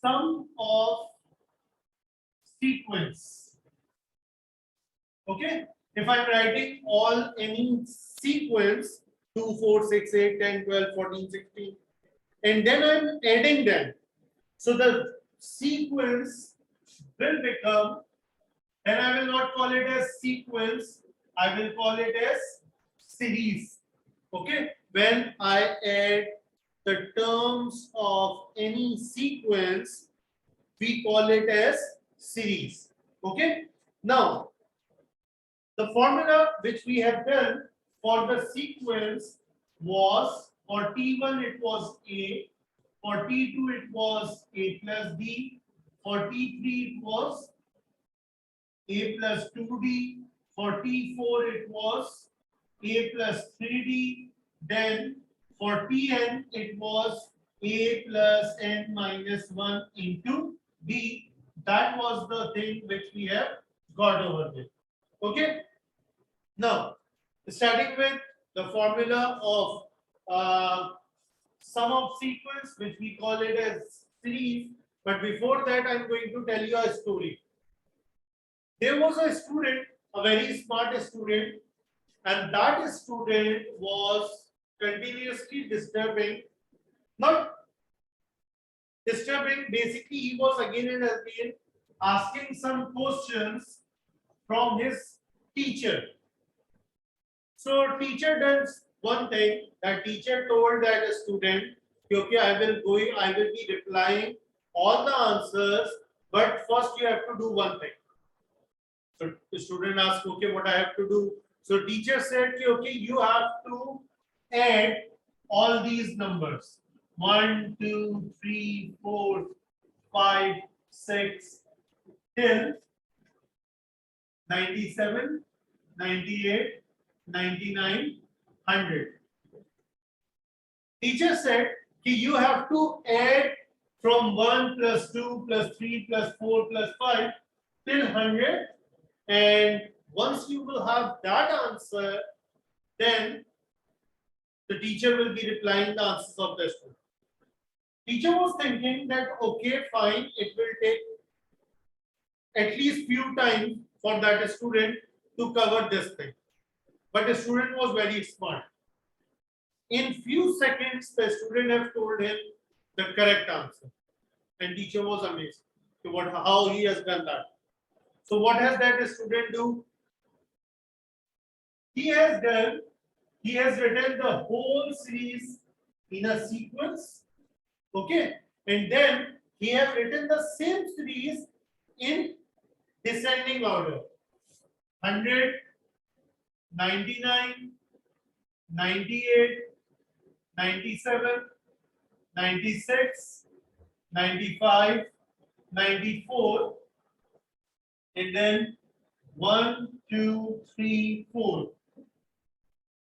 sum of sequence. Okay, if I'm writing all any sequence 2, 4, 6, 8, 10, 12, 14, 16, and then I'm adding them. So the sequence will become, then I will not call it as sequence, I will call it as series. Okay, when I add the terms of any sequence, we call it as series. Okay, now the formula which we have done for the sequence was, for T1 it was A, for T2 it was A plus D, for T3 it was A plus 2D, for T4 it was A plus 3D, then for Tn it was A plus n minus 1 into D. That was the thing which we have got over there. Okay. Now, starting with the formula of sum of sequence, which we call it as series. But before that, I'm going to tell you a story. There was a student, a very smart student, and that student was continuously disturbing, not disturbing, basically he was again and again asking some questions from his teacher. So teacher does one thing, that teacher told that student, okay, I will be replying all the answers, but first you have to do one thing. So the student asked, okay, what I have to do? So teacher said, okay, you have to add all these numbers. 1, 2, 3, 4, 5, 6 till 97, 98, 99, 100. Teacher said you have to add from 1 plus 2 plus 3 plus 4 plus 5 till 100, and once you will have that answer, then the teacher will be replying the answers of the student. Teacher was thinking that okay, fine, it will take at least few times for that student to cover this thing. But the student was very smart. In few seconds, the student have told him the correct answer, and teacher was amazed to how he has done that. So what has that student do? He has written the whole series in a sequence, okay, and then he has written the same series in descending order: 100, 99, 98, 97, 96, 95, 94, and then 1, 2, 3, 4.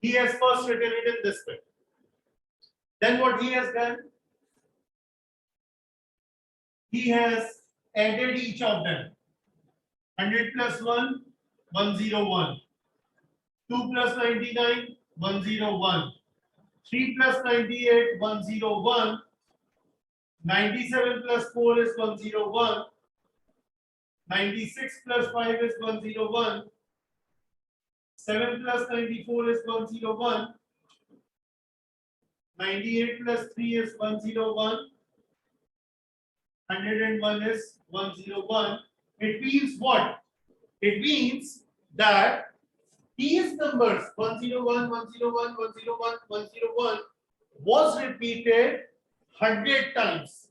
He has first written it in this way. Then what he has done? He has added each of them. 100 plus 1, 101. 2 plus 99, 101. 3 plus 98, 101. 97 plus 4 is 101. 96 plus 5 is 101. 7 plus 94 is 101. 98 plus 3 is 101. 101 is 101. It means what? It means that these numbers 101, 101, 101, 101 was repeated 100 times.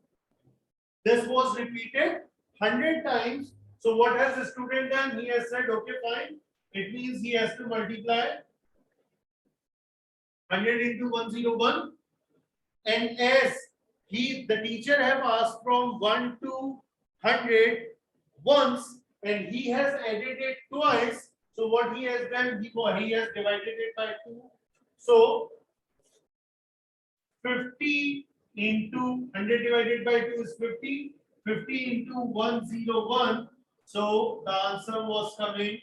This was repeated 100 times. So what has the student done? He has said, okay, fine. It means he has to multiply 100 into 101. And as the teacher have asked from 1 to 100 once, and he has added it twice. So what he has done, he has divided it by 2. So 50 into 100 divided by 2 is 50. 50 into 101. So the answer was coming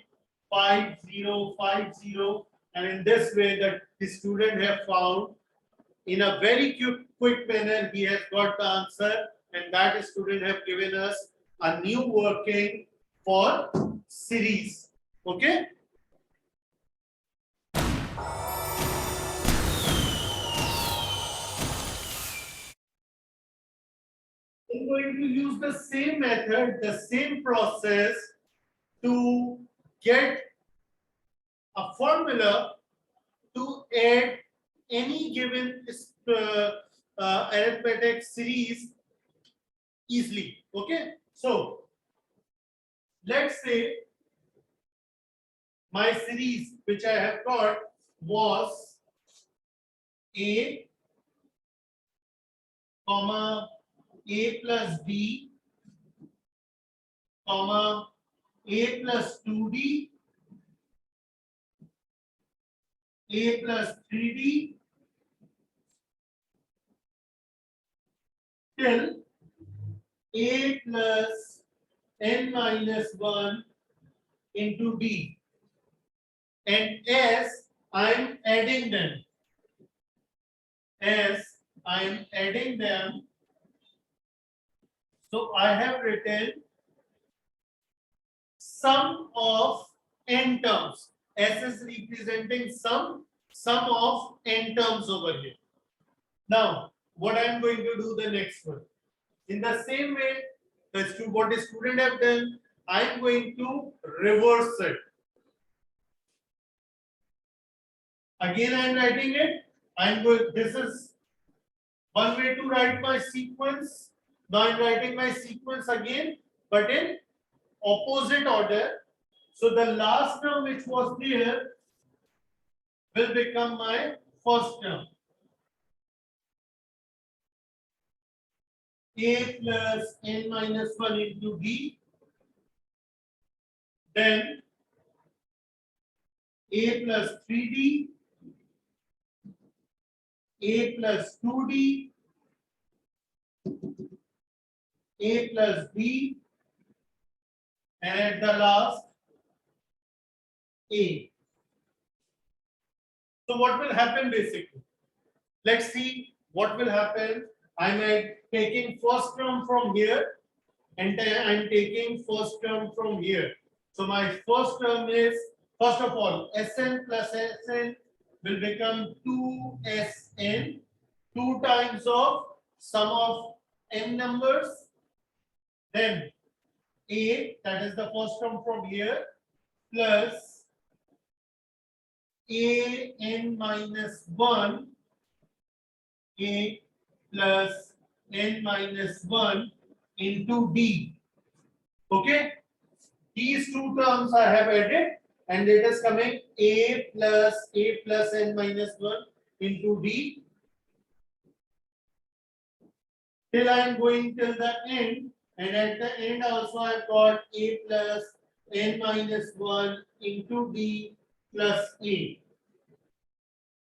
5050. And in this way, the student have found in a very quick manner, he has got the answer, and that student have given us a new working for series. Okay. I'm going to use the same method, the same process to get a formula to add any given arithmetic series easily. Okay, so let's say my series which I have got was a comma a plus b comma a plus 2d a plus 3d till a plus n minus 1 into d, and as I'm adding them, so I have written sum of n terms. S is representing sum of n terms over here. Now, what I'm going to do the next one. In the same way, what the student have done, I'm going to reverse it. Again, I'm writing it. This is one way to write my sequence. Now I'm writing my sequence again, but in opposite order. So the last term which was there will become my first term. A plus n minus 1 into d. Then a plus 3d, a plus 2d, a plus b, and at the last a. So what will happen basically? Let's see what will happen. I'm taking first term from here and I'm taking first term from here. So my first term is, first of all, Sn plus Sn will become 2Sn, 2 times of sum of n numbers, then a, that is the first term from here, plus a n minus 1, a plus n minus 1 into d. Okay, these two terms I have added, and it is coming a plus n minus 1 into d till I am going till the end, and at the end also I have got a plus n minus 1 into d plus a.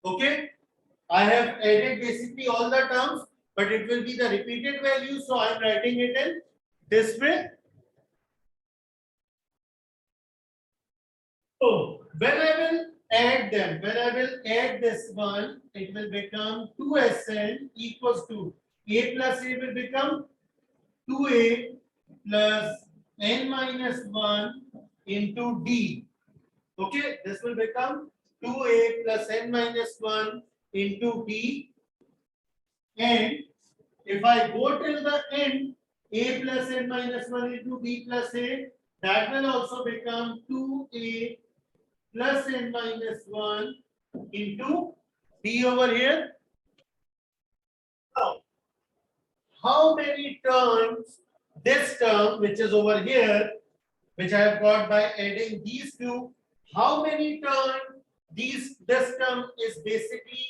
Okay, I have added basically all the terms, but it will be the repeated value, so I am writing it in this way. So when I will add them, when I will add this one, it will become 2Sn equals to a plus a will become 2a plus n minus 1 into d. Okay, this will become 2a plus n minus 1 into d. And if I go till the end, a plus n minus 1 into d plus a, that will also become 2a plus n minus 1 into d over here. Now, how many terms this term, which is over here, which I have got by adding these two, how many terms this term is basically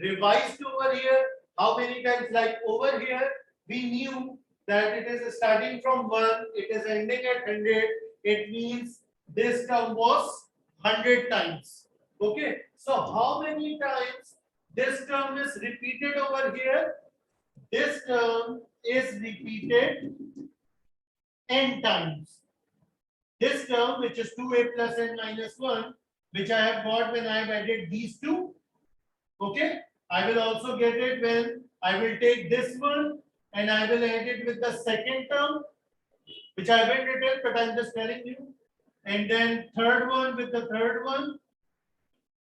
revised over here? How many times? Like over here, we knew that it is starting from 1, it is ending at 100. It means this term was 100 times. Okay, so how many times this term is repeated over here? This term is repeated n times. This term, which is 2a plus n minus 1, which I have got when I have added these two. Okay, I will also get it when I will take this one and I will add it with the second term, which I haven't written, but I'm just telling you. And then third one with the third one,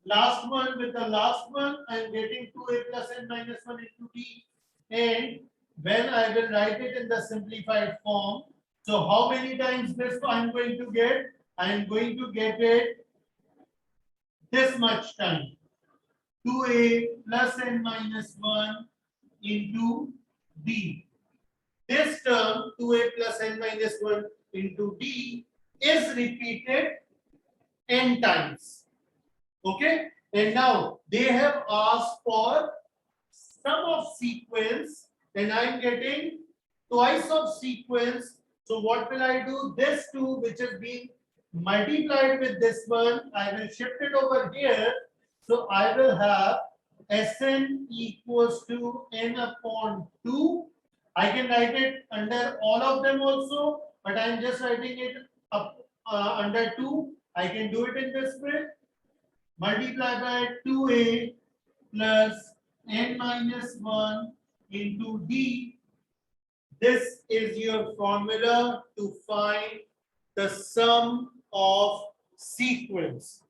last one with the last one. I'm getting 2a plus n minus 1 into d. And when I will write it in the simplified form, so how many times this I'm going to get? I'm going to get it this much time. 2a plus n minus 1 into d. This term 2a plus n minus 1 into d is repeated n times. Okay, and now they have asked for sum of sequence, and I'm getting twice of sequence. So what will I do? This 2 which is being multiplied with this one, I will shift it over here. So I will have Sn equals to n upon 2. I can write it under all of them also, but I'm just writing it up under 2. I can do it in this way. Multiply by 2a plus n minus 1 into d. This is your formula to find the sum of sequence.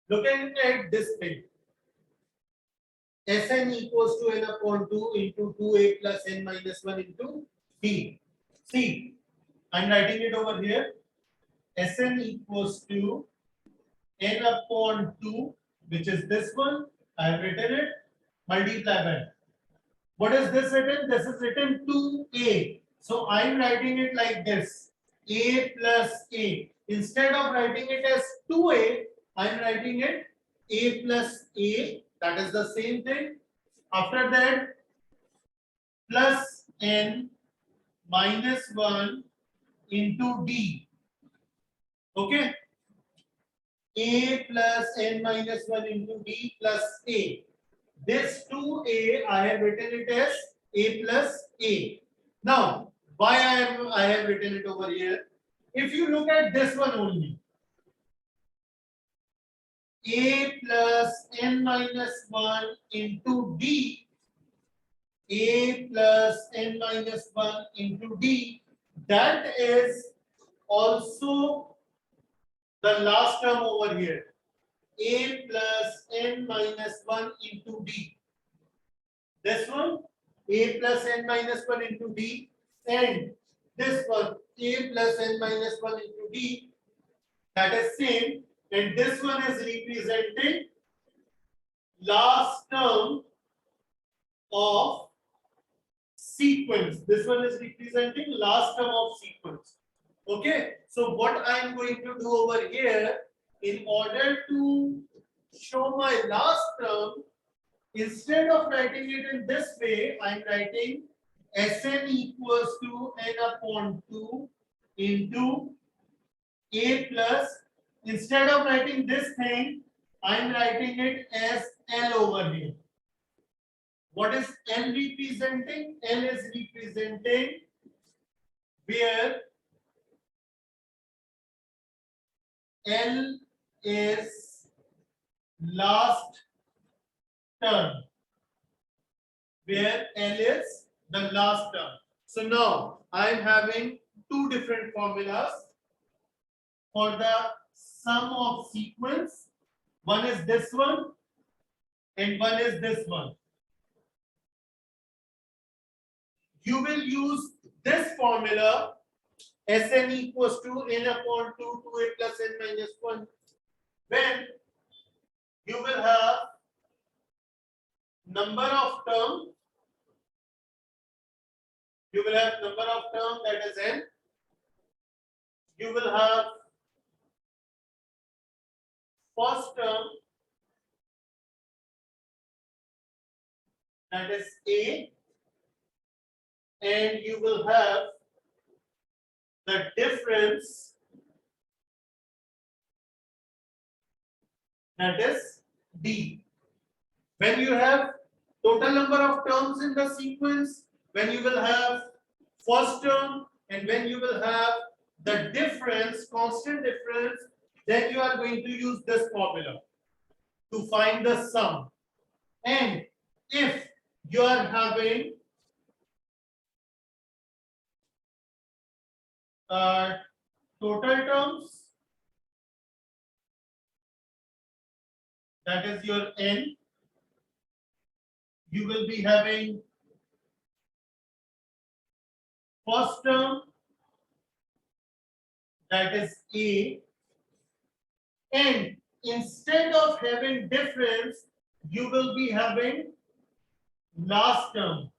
Looking at this thing, Sn equals to n upon 2 into 2a plus n minus 1 into d. See, I'm writing it over here. Sn equals to n upon 2, which is this one. I have written it, multiply by. What is this written? This is written 2a. So I'm writing it like this, a plus a. Instead of writing it as 2a, I'm writing it a plus a. That is the same thing. After that, plus n minus 1 into d. Okay. A plus n minus 1 into d plus a. This 2a, I have written it as a plus a. Now, why I have written it over here? If you look at this one only, a plus n minus 1 into d, a plus n minus 1 into d, that is also the last term over here. A plus n minus 1 into d. This one, a plus n minus 1 into d, and this one, a plus n minus 1 into d, that is same, and this one is representing last term of sequence. This one is representing last term of sequence. Okay, so what I am going to do over here, in order to show my last term, instead of writing it in this way, I am writing Sn equals to n upon 2 into a plus, instead of writing this thing, I am writing it as L over here. What is L representing? L is representing where L is last term, where L is the last term. So now I am having two different formulas for the sum of sequence. One is this one and one is this one. You will use this formula, Sn equals to n upon 2 2a plus n minus 1, when you will have number of term, you will have number of term, that is n. You will have first term, that is a, and you will have the difference, that is d. When you have total number of terms in the sequence, when you will have first term, and when you will have the difference, constant difference, then you are going to use this formula to find the sum. And if you are having total terms, that is your n, you will be having first term, that is a, and instead of having difference, you will be having last term,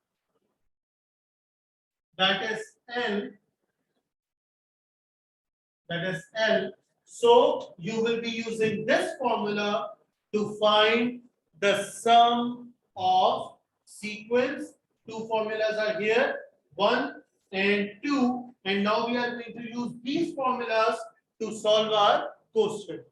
that is L, that is L. So you will be using this formula to find the sum of sequence. Two formulas are here, 1 and 2, and now we are going to use these formulas to solve our question.